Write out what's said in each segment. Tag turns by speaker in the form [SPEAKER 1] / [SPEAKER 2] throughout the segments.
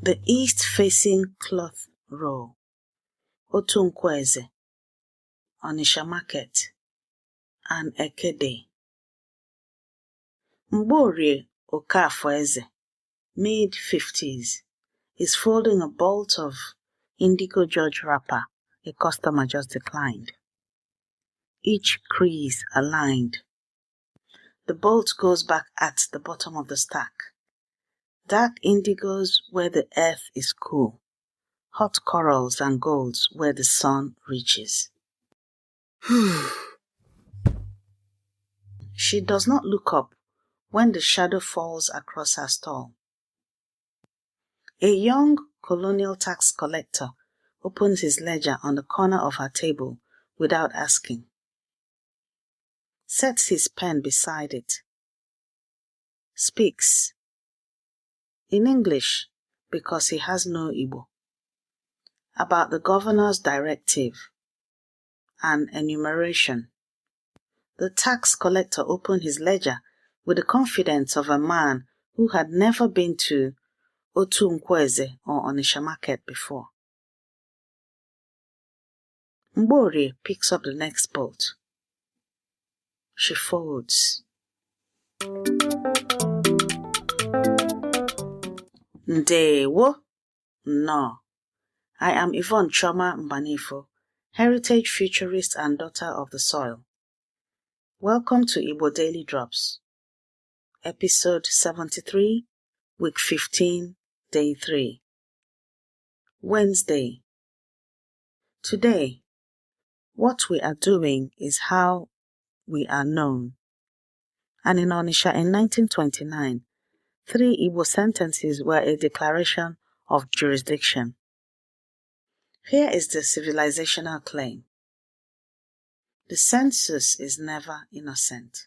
[SPEAKER 1] The east-facing cloth row, Otu Nkweze, Onitsha Market, and Ekede. Mgborie Okafueze, mid-50s, is folding a bolt of indigo George wrapper a customer just declined. Each crease aligned. The bolt goes back at the bottom of the stack. Dark indigos where the earth is cool. Hot corals and golds where the sun reaches. She does not look up when the shadow falls across her stall. A young colonial tax collector opens his ledger on the corner of her table without asking. Sets his pen beside it. Speaks. In English, because he has no Igbo. About the governor's directive. An enumeration. The tax collector opened his ledger with the confidence of a man who had never been to Otu Nkweze or Onitsha Market before. Mgborie picks up the next bolt. She folds. Ndewo. No. I am Yvonne Mbanefo, heritage futurist and daughter of the soil. Welcome to Igbo Daily Drops. Ep.73, Week 15, Day 3. Wednesday. Today, what we are doing is how we are known. And in Onitsha in 1929, 3 Igbo sentences were a declaration of jurisdiction. Here is the civilizational claim. The census is never innocent.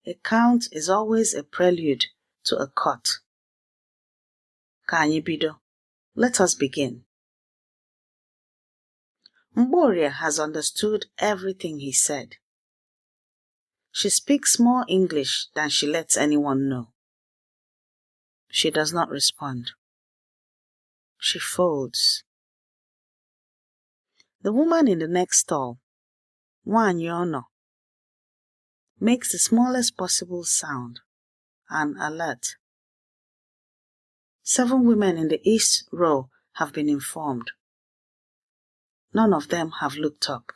[SPEAKER 1] A count is always a prelude to a court. Ka anyị bido. Let us begin. Mgborie has understood everything he said. She speaks more English than she lets anyone know. She does not respond. She folds. The woman in the next stall, Nwanyi Ono, makes the smallest possible sound, an alert. 7 women in the east row have been informed. None of them have looked up.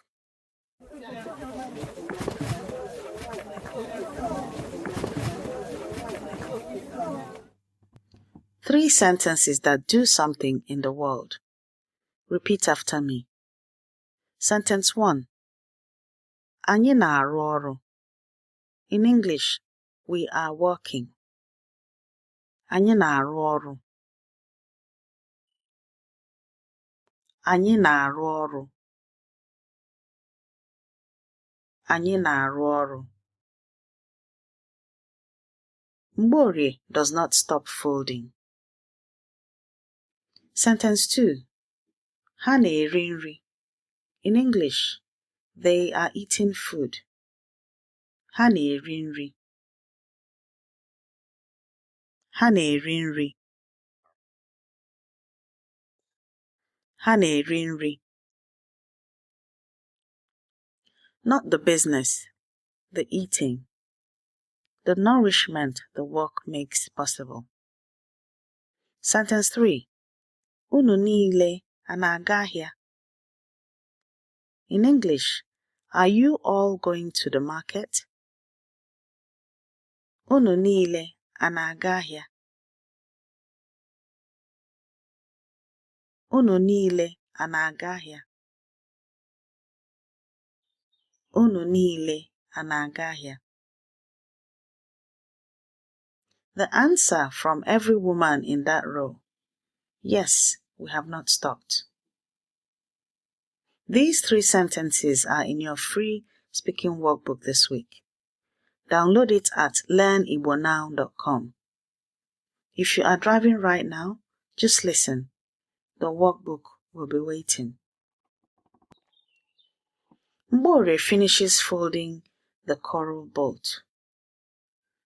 [SPEAKER 1] Three sentences that do something in the world. Repeat after me. Sentence 1. Anyị na-arụ ọrụ. In English, we are working. Anyị na-arụ ọrụ. Anyị na-arụ ọrụ. Anyị na-arụ ọrụ. Mgborie does not stop folding. Sentence 2. Ha na-eri nri. In English, they are eating food. Ha na-eri nri. Ha na-eri nri. Ha na-eri nri. Not the business, the eating, the nourishment the work makes possible. Sentence 3. Unu niile a na-aga ahịa. In English, are you all going to the market? Unu niile a na-aga ahịa. Unu niile a na-aga ahịa. Unu niile a na-aga ahịa. The answer from every woman in that row. Yes, we have not stopped. These 3 sentences are in your free speaking workbook this week. Download it at learnibonow.com. If you are driving right now, just listen. The workbook will be waiting. Mgborie finishes folding the coral bolt.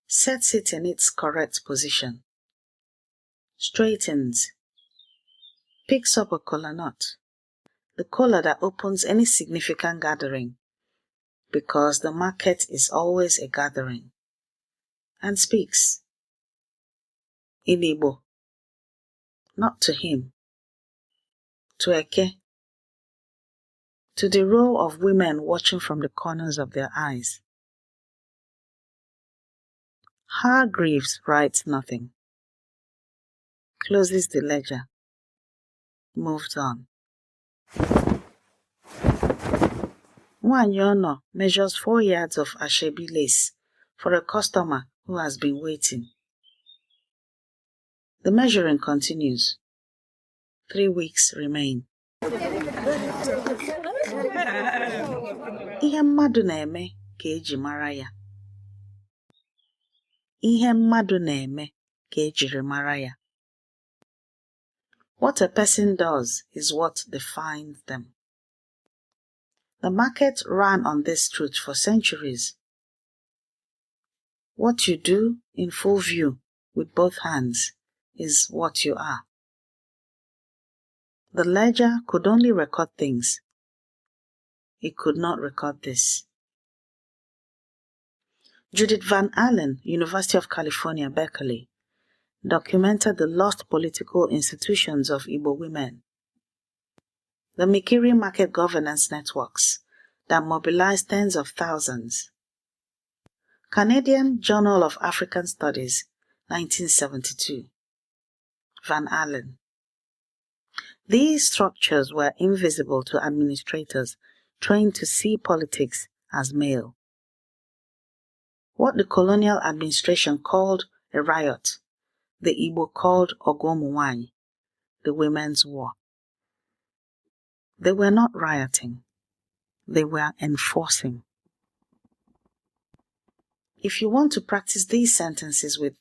[SPEAKER 1] Sets it in its correct position. straightens, picks up a kola nut, the kola that opens any significant gathering, because the market is always a gathering, and speaks. In Igbo, not to him, to Eke, to the row of women watching from the corners of their eyes. Hargreaves writes nothing, closes the ledger, moved on. Nwanyi Ono measures 4 yards of ashebi lace for a customer who has been waiting. The measuring continues. 3 weeks remain. Ihe mmadụ na-eme ka eji mara ya. Ihe mmadụ na-eme ka ejiri mara ya. What a person does is what defines them. The market ran on this truth for centuries. What you do in full view with both hands is what you are. The ledger could only record things. It could not record this. Judith Van Allen, University of California, Berkeley, documented the lost political institutions of Igbo women. The mikiri market governance networks that mobilized tens of thousands. Canadian Journal of African Studies, 1972. Van Allen. These structures were invisible to administrators trained to see politics as male. What the colonial administration called a riot, the Igbo called Ogu Umunwanyi, the women's war. They were not rioting. They were enforcing. If you want to practice these sentences with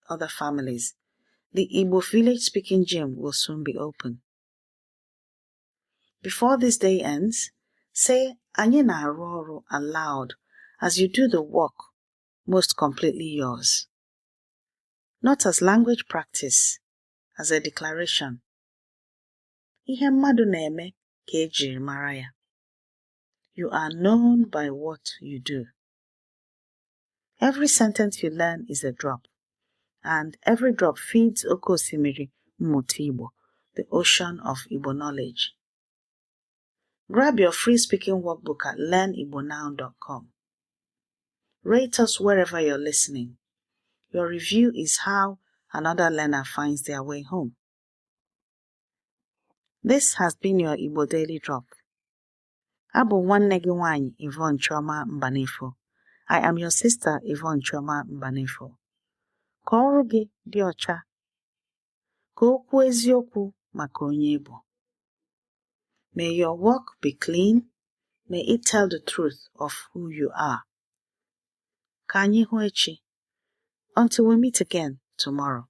[SPEAKER 1] other families, the Igbo village-speaking gym will soon be open. Before this day ends, say "Anyị na-arụ ọrụ" aloud as you do the work most completely yours. Not as language practice, as a declaration. Ihe mmadụ na-eme ka ejiri mara ya. You are known by what you do. Every sentence you learn is a drop, and every drop feeds Oke Osimiri Mmụta Igbo, the ocean of Igbo knowledge. Grab your free speaking workbook at learnigbonow.com. Rate us wherever you're listening. Your review is how another learner finds their way home. This has been your Igbo Daily Drop. Abụ nwanne gị nwanyị Yvonne Mbanefo. I am your sister Yvonne Mbanefo. Ka ọrụ gị dị ọcha. Ka okwu eziokwu maka onye Igbo. May your work be clean. May it tell the truth of who you are. Ka anyị hụ echi. Until we meet again tomorrow.